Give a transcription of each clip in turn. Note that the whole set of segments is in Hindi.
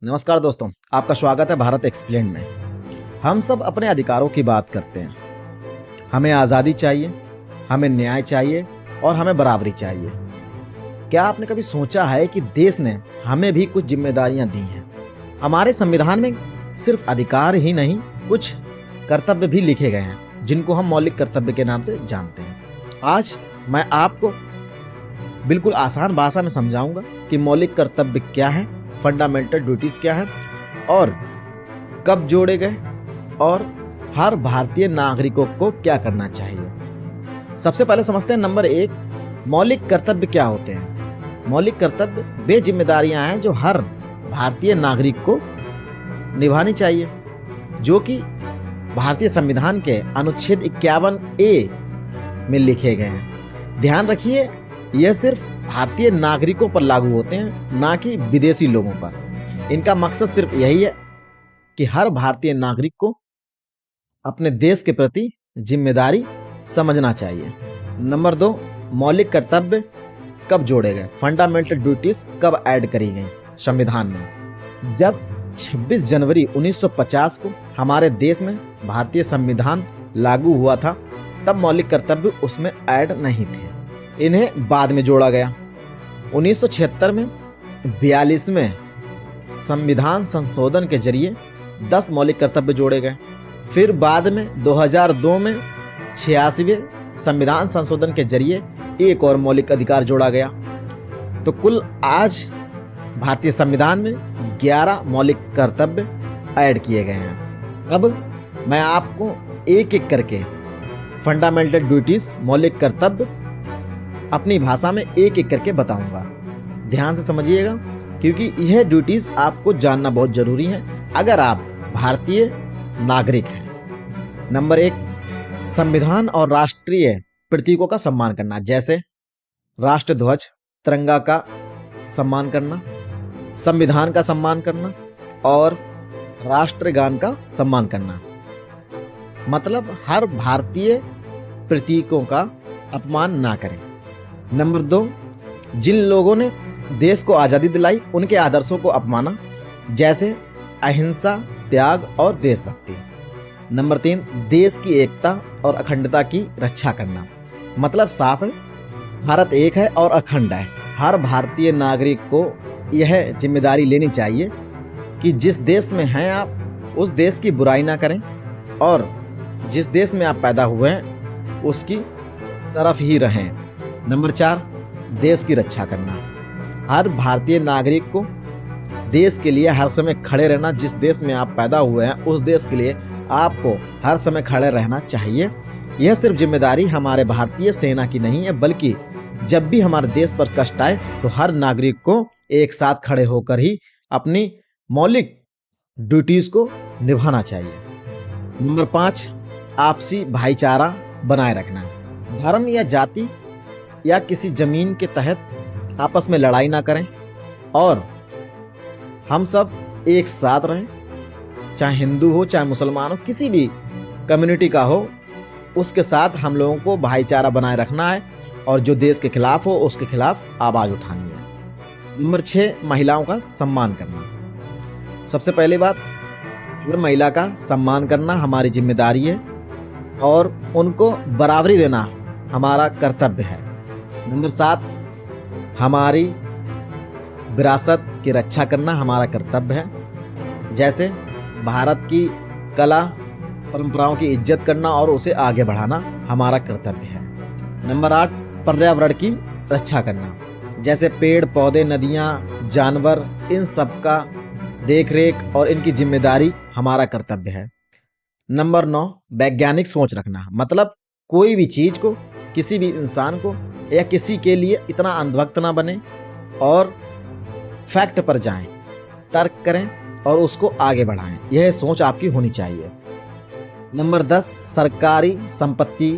नमस्कार दोस्तों, आपका स्वागत है भारत एक्सप्लेन में। हम सब अपने अधिकारों की बात करते हैं। हमें आज़ादी चाहिए, हमें न्याय चाहिए और हमें बराबरी चाहिए। क्या आपने कभी सोचा है कि देश ने हमें भी कुछ जिम्मेदारियां दी हैं? हमारे संविधान में सिर्फ अधिकार ही नहीं, कुछ कर्तव्य भी लिखे गए हैं जिनको हम मौलिक कर्तव्य के नाम से जानते हैं। आज मैं आपको बिल्कुल आसान भाषा में समझाऊंगा कि मौलिक कर्तव्य क्या है, फंडामेंटल ड्यूटीज क्या है और कब जोड़े गए और हर भारतीय नागरिकों को क्या करना चाहिए। सबसे पहले समझते हैं नंबर 1, मौलिक कर्तव्य क्या होते हैं। मौलिक कर्तव्य वे जिम्मेदारियां हैं जो हर भारतीय नागरिक को निभानी चाहिए, जो कि भारतीय संविधान के अनुच्छेद 51A में लिखे गए हैं। ध्यान रखिए, यह सिर्फ भारतीय नागरिकों पर लागू होते हैं, ना कि विदेशी लोगों पर। इनका मकसद सिर्फ यही है कि हर भारतीय नागरिक को अपने देश के प्रति जिम्मेदारी समझना चाहिए। नंबर 2, मौलिक कर्तव्य कब जोड़े गए, फंडामेंटल ड्यूटीज कब ऐड करी गई संविधान में। जब 26 जनवरी 1950 को हमारे देश में भारतीय संविधान लागू हुआ था, तब मौलिक कर्तव्य उसमें ऐड नहीं थे, इन्हें बाद में जोड़ा गया। 1976 में 42वें संविधान संशोधन के जरिए 10 मौलिक कर्तव्य जोड़े गए। फिर बाद में 2002 में 86वें संविधान संशोधन के जरिए एक और मौलिक अधिकार जोड़ा गया। तो कुल आज भारतीय संविधान में 11 मौलिक कर्तव्य ऐड किए गए हैं। अब मैं आपको एक एक करके फंडामेंटल ड्यूटीज, मौलिक कर्तव्य अपनी भाषा में एक एक करके बताऊंगा। ध्यान से समझिएगा, क्योंकि यह ड्यूटीज आपको जानना बहुत जरूरी है अगर आप भारतीय नागरिक हैं। नंबर 1, संविधान और राष्ट्रीय प्रतीकों का सम्मान करना, जैसे राष्ट्र ध्वज, तिरंगा का सम्मान करना, संविधान का सम्मान करना और राष्ट्रगान का सम्मान करना। मतलब हर भारतीय प्रतीकों का अपमान ना करें। नंबर 2, जिन लोगों ने देश को आज़ादी दिलाई उनके आदर्शों को अपमाना, जैसे अहिंसा, त्याग और देशभक्ति। नंबर 3, देश की एकता और अखंडता की रक्षा करना। मतलब साफ है, भारत एक है और अखंड है। हर भारतीय नागरिक को यह जिम्मेदारी लेनी चाहिए कि जिस देश में हैं आप, उस देश की बुराई ना करें और जिस देश में आप पैदा हुए हैं उसकी तरफ ही रहें। नंबर 4, देश की रक्षा करना। हर भारतीय नागरिक को देश के लिए हर समय खड़े रहना। जिस देश में आप पैदा हुए हैं उस देश के लिए आपको हर समय खड़े रहना चाहिए। यह सिर्फ जिम्मेदारी हमारे भारतीय सेना की नहीं है, बल्कि जब भी हमारे देश पर कष्ट आए तो हर नागरिक को एक साथ खड़े होकर ही अपनी मौलिक ड्यूटीज को निभाना चाहिए। नंबर 5, आपसी भाईचारा बनाए रखना। धर्म या जाति या किसी जमीन के तहत आपस में लड़ाई ना करें और हम सब एक साथ रहें। चाहे हिंदू हो, चाहे मुसलमान हो, किसी भी कम्युनिटी का हो, उसके साथ हम लोगों को भाईचारा बनाए रखना है और जो देश के खिलाफ हो उसके खिलाफ आवाज उठानी है। नंबर 6, महिलाओं का सम्मान करना। सबसे पहली बात, हर महिला का सम्मान करना हमारी जिम्मेदारी है और उनको बराबरी देना हमारा कर्तव्य है। नंबर 7, हमारी विरासत की रक्षा करना हमारा कर्तव्य है, जैसे भारत की कला परंपराओं की इज्जत करना और उसे आगे बढ़ाना हमारा कर्तव्य है। नंबर 8, पर्यावरण की रक्षा करना, जैसे पेड़ पौधे, नदियाँ, जानवर, इन सब का देखरेख और इनकी जिम्मेदारी हमारा कर्तव्य है। नंबर 9, वैज्ञानिक सोच रखना। मतलब कोई भी चीज को, किसी भी इंसान को या किसी के लिए इतना अंधभक्त ना बने और फैक्ट पर जाएं, तर्क करें और उसको आगे बढ़ाएं। यह सोच आपकी होनी चाहिए। नंबर 10, सरकारी संपत्ति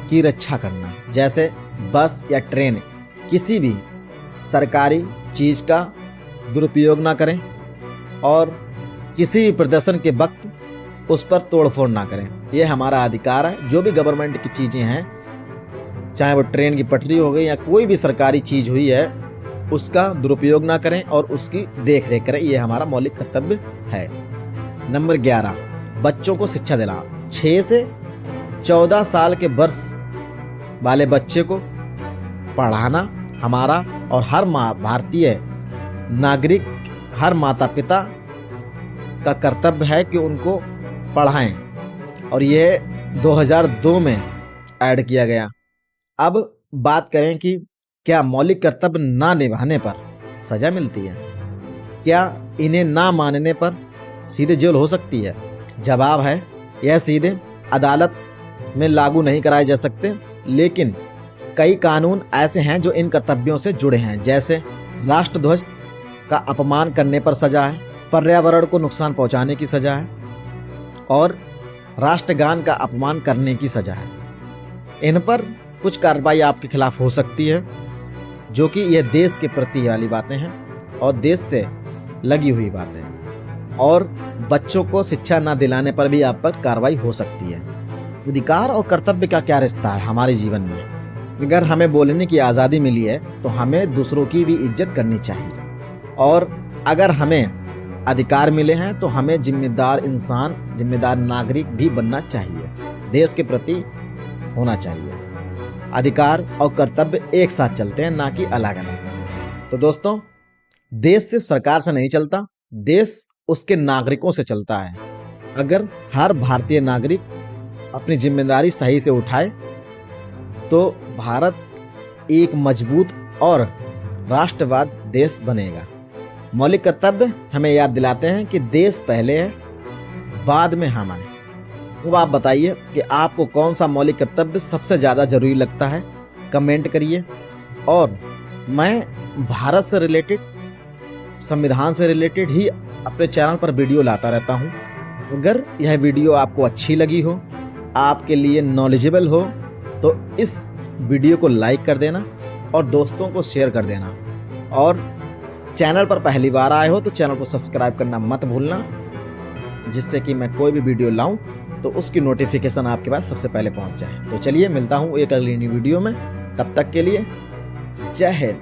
की रक्षा करना, जैसे बस या ट्रेन, किसी भी सरकारी चीज का दुरुपयोग ना करें और किसी भी प्रदर्शन के वक्त उस पर तोड़फोड़ ना करें। यह हमारा अधिकार है। जो भी गवर्नमेंट की चीजें हैं, चाहे वो ट्रेन की पटरी हो गई या कोई भी सरकारी चीज हुई है, उसका दुरुपयोग ना करें और उसकी देख रेख करें, ये हमारा मौलिक कर्तव्य है। नंबर 11, बच्चों को शिक्षा दिलाओ। 6 से 14 साल के वर्ष वाले बच्चे को पढ़ाना हमारा और हर भारतीय नागरिक, हर माता पिता का कर्तव्य है कि उनको पढ़ाएं, और यह 2002 में ऐड किया गया। अब बात करें कि क्या मौलिक कर्तव्य ना निभाने पर सजा मिलती है? क्या इन्हें ना मानने पर सीधे जेल हो सकती है? जवाब है, यह सीधे अदालत में लागू नहीं कराए जा सकते, लेकिन कई कानून ऐसे हैं जो इन कर्तव्यों से जुड़े हैं, जैसे राष्ट्रध्वज का अपमान करने पर सजा है, पर्यावरण को नुकसान पहुंचाने की सजा है, और राष्ट्रगान का अपमान करने की सजा है। इन पर कुछ कार्रवाई आपके खिलाफ हो सकती है, जो कि यह देश के प्रति वाली बातें हैं और देश से लगी हुई बातें हैं, और बच्चों को शिक्षा न दिलाने पर भी आप पर कार्रवाई हो सकती है। अधिकार और कर्तव्य का क्या रिश्ता है हमारे जीवन में? अगर हमें बोलने की आज़ादी मिली है तो हमें दूसरों की भी इज्जत करनी चाहिए, और अगर हमें अधिकार मिले हैं तो हमें जिम्मेदार इंसान, जिम्मेदार नागरिक भी बनना चाहिए, देश के प्रति होना चाहिए। अधिकार और कर्तव्य एक साथ चलते हैं, ना कि अलग अलग। तो दोस्तों, देश सिर्फ सरकार से नहीं चलता, देश उसके नागरिकों से चलता है। अगर हर भारतीय नागरिक अपनी जिम्मेदारी सही से उठाए तो भारत एक मजबूत और राष्ट्रवाद देश बनेगा। मौलिक कर्तव्य हमें याद दिलाते हैं कि देश पहले है, बाद में हम आए। अब आप बताइए कि आपको कौन सा मौलिक कर्तव्य सबसे ज़्यादा जरूरी लगता है, कमेंट करिए। और मैं भारत से रिलेटेड, संविधान से रिलेटेड ही अपने चैनल पर वीडियो लाता रहता हूँ। अगर यह वीडियो आपको अच्छी लगी हो, आपके लिए नॉलेजेबल हो, तो इस वीडियो को लाइक कर देना और दोस्तों को शेयर कर देना, और चैनल पर पहली बार आए हो तो चैनल को सब्सक्राइब करना मत भूलना, जिससे कि मैं कोई भी वीडियो लाऊं तो उसकी नोटिफिकेशन आपके पास सबसे पहले पहुंच जाए। तो चलिए, मिलता हूं एक अगली वीडियो में, तब तक के लिए जय हिंद।